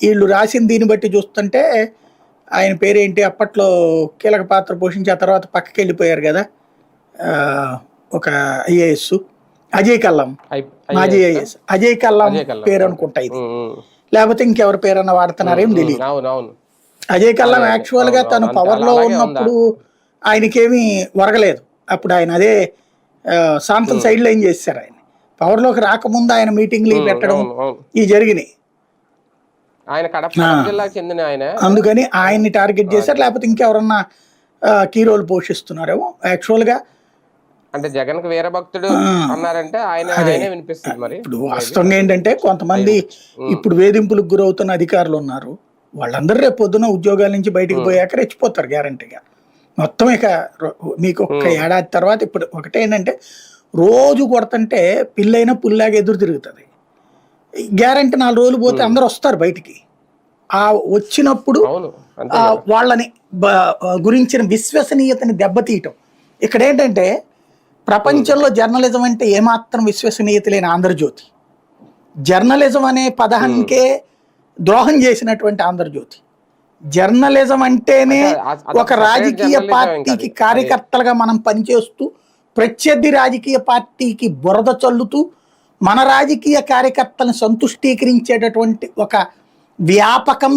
వీళ్ళు రాసిన దీన్ని బట్టి చూస్తుంటే ఆయన పేరేంటి అప్పట్లో కీలక పాత్ర పోషించి ఆ తర్వాత పక్కకి వెళ్ళిపోయారు కదా, ఆ, ఒక ఐఏఎస్ అజయ్ కల్లం, మాజీ ఐఏఎస్ అజయ్ కల్లం పేరు అనుకుంటా ఇది, లేకపోతే ఇంకెవరి పేరన్నా వాడుతున్నారేం తెలియదు. అజయ్ కల్లం యాక్చువల్ గా తను పవర్ లో ఉన్నప్పుడు ఆయనకేమీ వరగలేదు. అప్పుడు ఆయన అదే సాంతం సైడ్ లో ఏం చేశారు, ఆయన పవర్ లోకి రాకముందు ఆయన మీటింగ్లు పెట్టడం ఇవి జరిగినాయి. అందుకని ఆయన్ని టార్గెట్ చేశారు, లేకపోతే ఇంకెవరన్నా కీ రోల్ పోషిస్తున్నారేమో. యాక్చువల్ గా అంటే జగన్ కు వేరే భక్తుడు అన్నారంటే ఇప్పుడు వాస్తవంగా ఏంటంటే కొంతమంది ఇప్పుడు వేధింపులకు గురవుతున్న అధికారులు ఉన్నారు, వాళ్ళందరూ రేపు పొద్దున ఉద్యోగాల నుంచి బయటకు పోయాక రెచ్చిపోతారు గ్యారంటీగా. మొత్తం ఇక మీకు ఒక్క ఏడాది తర్వాత ఇప్పుడు ఒకటేంటంటే రోజు కొడుతుంటే పిల్లైనా పుల్లాగా ఎదురు తిరుగుతుంది. గ్యారంటీ 4 రోజులు పోతే అందరూ వస్తారు బయటికి. ఆ వచ్చినప్పుడు వాళ్ళని గురించిన విశ్వసనీయతని దెబ్బతీయటం. ఇక్కడ ఏంటంటే ప్రపంచంలో జర్నలిజం అంటే ఏమాత్రం విశ్వసనీయత లేని ఆంధ్రజ్యోతి, జర్నలిజం అనే పదానికే ద్రోహం చేసినటువంటి ఆంధ్రజ్యోతి. జర్నలిజం అంటేనే ఒక రాజకీయ పార్టీకి కార్యకర్తలుగా మనం పనిచేస్తూ ప్రత్యర్థి రాజకీయ పార్టీకి బురద చల్లుతూ మన రాజకీయ కార్యకర్తలను సంతుష్టీకరించేటటువంటి ఒక వ్యాపకం